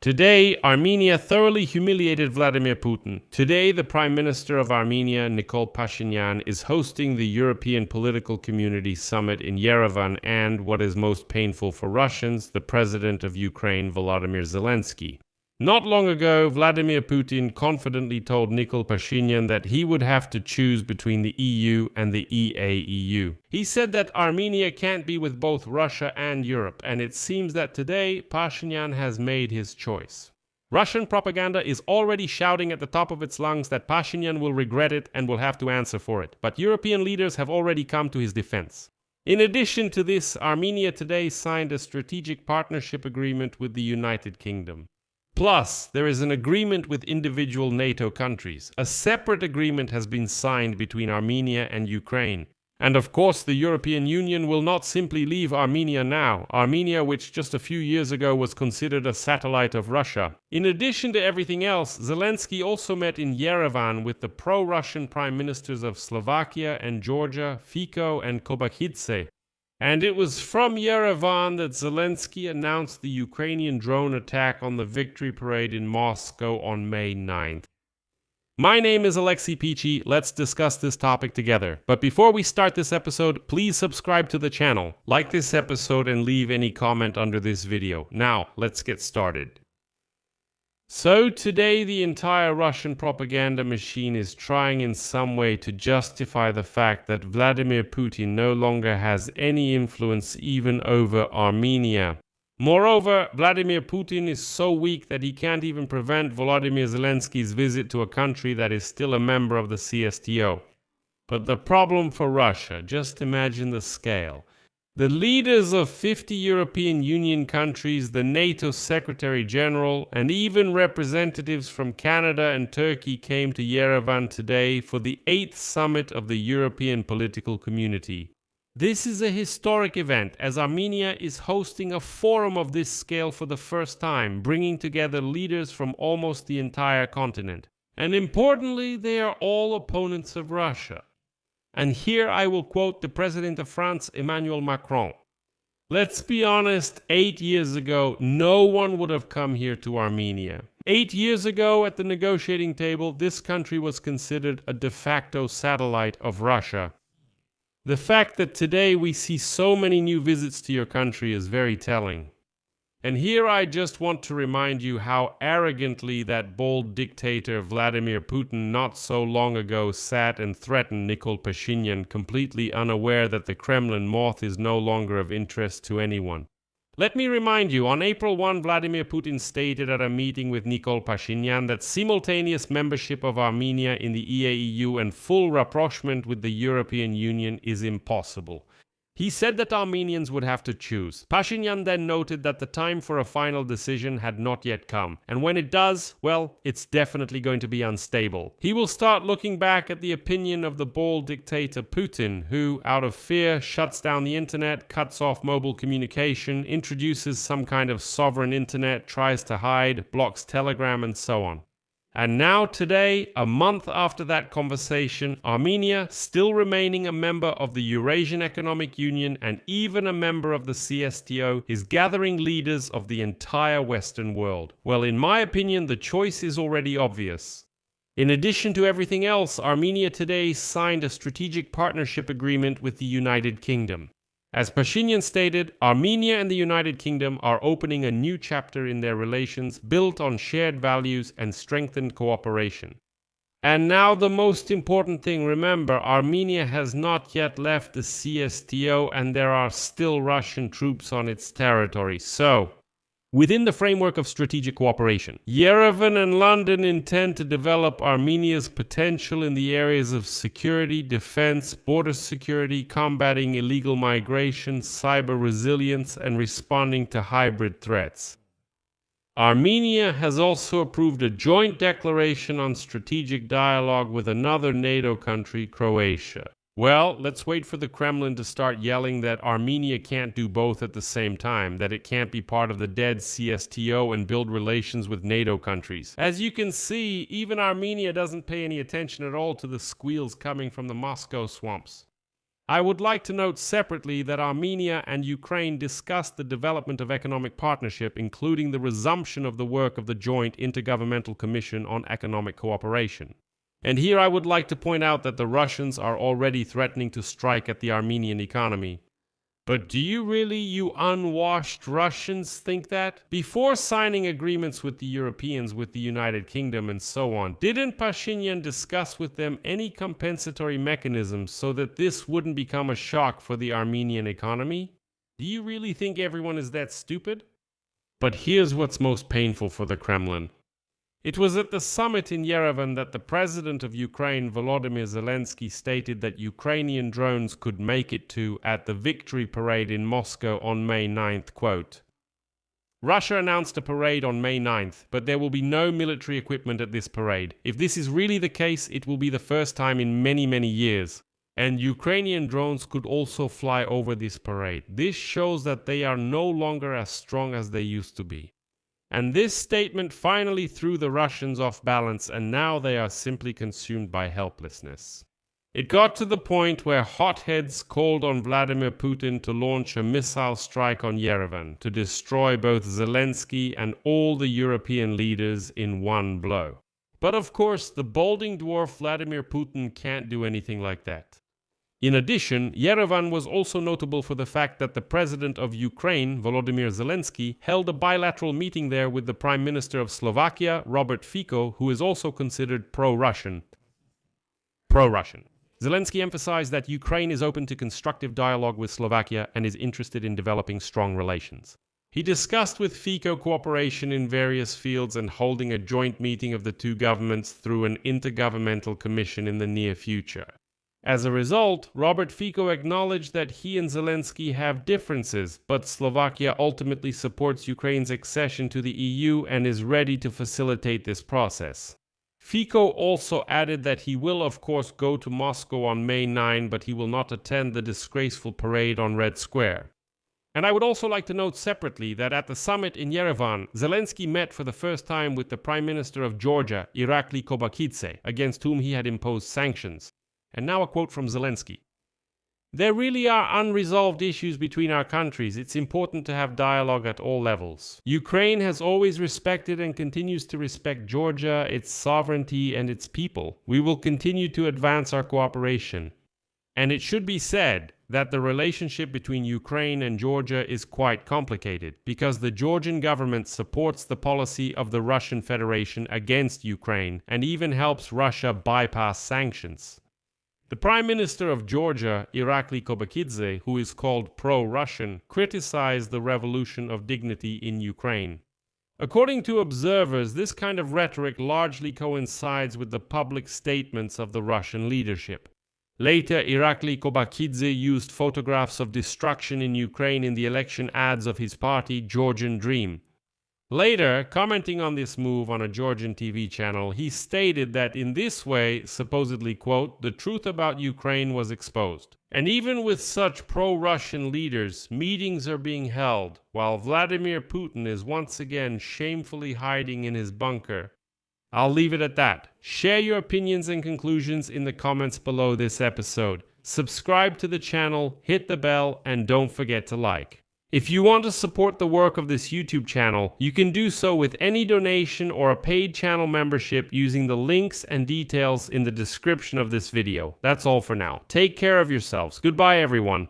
Today, Armenia thoroughly humiliated Vladimir Putin. Today, the Prime Minister of Armenia, Nikol Pashinyan, is hosting the European Political Community Summit in Yerevan and, what is most painful for Russians, the President of Ukraine, Volodymyr Zelensky. Not long ago, Vladimir Putin confidently told Nikol Pashinyan that he would have to choose between the EU and the EAEU. He said that Armenia can't be with both Russia and Europe, and it seems that today Pashinyan has made his choice. Russian propaganda is already shouting at the top of its lungs that Pashinyan will regret it and will have to answer for it, but European leaders have already come to his defense. In addition to this, Armenia today signed a strategic partnership agreement with the United Kingdom. Plus, there is an agreement with individual NATO countries. A separate agreement has been signed between Armenia and Ukraine. And of course, the European Union will not simply leave Armenia now. Armenia, which just a few years ago was considered a satellite of Russia. In addition to everything else, Zelensky also met in Yerevan with the pro-Russian prime ministers of Slovakia and Georgia, Fico and Kobakidze. And it was from Yerevan that Zelensky announced the Ukrainian drone attack on the Victory Parade in Moscow on May 9th. My name is Alexei Peachy. Let's discuss this topic together. But before we start this episode, please subscribe to the channel, like this episode, and leave any comment under this video. Now, let's get started. So today the entire Russian propaganda machine is trying in some way to justify the fact that Vladimir Putin no longer has any influence even over Armenia. Moreover, Vladimir Putin is so weak that he can't even prevent Volodymyr Zelensky's visit to a country that is still a member of the CSTO. But the problem for Russia, just imagine the scale. The leaders of 50 European Union countries, the NATO Secretary General, and even representatives from Canada and Turkey came to Yerevan today for the 8th summit of the European Political Community. This is a historic event, as Armenia is hosting a forum of this scale for the first time, bringing together leaders from almost the entire continent. And importantly, they are all opponents of Russia. And here I will quote the President of France, Emmanuel Macron. Let's be honest, 8 years ago, no one would have come here to Armenia. 8 years ago, at the negotiating table, this country was considered a de facto satellite of Russia. The fact that today we see so many new visits to your country is very telling. And here I just want to remind you how arrogantly that bold dictator Vladimir Putin not so long ago sat and threatened Nikol Pashinyan, completely unaware that the Kremlin moth is no longer of interest to anyone. Let me remind you, on April 1, Vladimir Putin stated at a meeting with Nikol Pashinyan that simultaneous membership of Armenia in the EAEU and full rapprochement with the European Union is impossible. He said that Armenians would have to choose. Pashinyan then noted that the time for a final decision had not yet come, and when it does, well, it's definitely going to be unstable. He will start looking back at the opinion of the bold dictator Putin, who, out of fear, shuts down the internet, cuts off mobile communication, introduces some kind of sovereign internet, tries to hide, blocks Telegram, and so on. And now today, a month after that conversation, Armenia, still remaining a member of the Eurasian Economic Union and even a member of the CSTO, is gathering leaders of the entire Western world. Well, in my opinion, the choice is already obvious. In addition to everything else, Armenia today signed a strategic partnership agreement with the United Kingdom. As Pashinyan stated, Armenia and the United Kingdom are opening a new chapter in their relations built on shared values and strengthened cooperation. And now the most important thing, remember, Armenia has not yet left the CSTO and there are still Russian troops on its territory. So, within the framework of strategic cooperation, Yerevan and London intend to develop Armenia's potential in the areas of security, defense, border security, combating illegal migration, cyber resilience, and responding to hybrid threats. Armenia has also approved a joint declaration on strategic dialogue with another NATO country, Croatia. Well, let's wait for the Kremlin to start yelling that Armenia can't do both at the same time, that it can't be part of the dead CSTO and build relations with NATO countries. As you can see, even Armenia doesn't pay any attention at all to the squeals coming from the Moscow swamps. I would like to note separately that Armenia and Ukraine discussed the development of economic partnership, including the resumption of the work of the Joint Intergovernmental Commission on Economic Cooperation. And here I would like to point out that the Russians are already threatening to strike at the Armenian economy. But do you really, you unwashed Russians, think that? Before signing agreements with the Europeans, with the United Kingdom and so on, didn't Pashinyan discuss with them any compensatory mechanisms so that this wouldn't become a shock for the Armenian economy? Do you really think everyone is that stupid? But here's what's most painful for the Kremlin. It was at the summit in Yerevan that the president of Ukraine, Volodymyr Zelensky, stated that Ukrainian drones could make it to at the victory parade in Moscow on May 9th, quote, Russia announced a parade on May 9th, but there will be no military equipment at this parade. If this is really the case, it will be the first time in many, many years. And Ukrainian drones could also fly over this parade. This shows that they are no longer as strong as they used to be. And this statement finally threw the Russians off balance, and now they are simply consumed by helplessness. It got to the point where hotheads called on Vladimir Putin to launch a missile strike on Yerevan to destroy both Zelensky and all the European leaders in one blow. But of course, the balding dwarf Vladimir Putin can't do anything like that. In addition, Yerevan was also notable for the fact that the president of Ukraine, Volodymyr Zelensky, held a bilateral meeting there with the Prime Minister of Slovakia, Robert Fico, who is also considered pro-Russian. Zelensky emphasized that Ukraine is open to constructive dialogue with Slovakia and is interested in developing strong relations. He discussed with Fico cooperation in various fields and holding a joint meeting of the two governments through an intergovernmental commission in the near future. As a result, Robert Fico acknowledged that he and Zelensky have differences, but Slovakia ultimately supports Ukraine's accession to the EU and is ready to facilitate this process. Fico also added that he will of course go to Moscow on May 9, but he will not attend the disgraceful parade on Red Square. And I would also like to note separately that at the summit in Yerevan, Zelensky met for the first time with the Prime Minister of Georgia, Irakli Kobakidze, against whom he had imposed sanctions. And now a quote from Zelensky. There really are unresolved issues between our countries. It's important to have dialogue at all levels. Ukraine has always respected and continues to respect Georgia, its sovereignty, and its people. We will continue to advance our cooperation. And it should be said that the relationship between Ukraine and Georgia is quite complicated, because the Georgian government supports the policy of the Russian Federation against Ukraine and even helps Russia bypass sanctions. The Prime Minister of Georgia, Irakli Kobakidze, who is called pro-Russian, criticized the revolution of dignity in Ukraine. According to observers, this kind of rhetoric largely coincides with the public statements of the Russian leadership. Later, Irakli Kobakidze used photographs of destruction in Ukraine in the election ads of his party, Georgian Dream. Later, commenting on this move on a Georgian TV channel, he stated that in this way, supposedly, quote, the truth about Ukraine was exposed. And even with such pro-Russian leaders, meetings are being held, while Vladimir Putin is once again shamefully hiding in his bunker. I'll leave it at that. Share your opinions and conclusions in the comments below this episode. Subscribe to the channel, hit the bell, and don't forget to like. If you want to support the work of this YouTube channel, you can do so with any donation or a paid channel membership using the links and details in the description of this video. That's all for now. Take care of yourselves. Goodbye, everyone.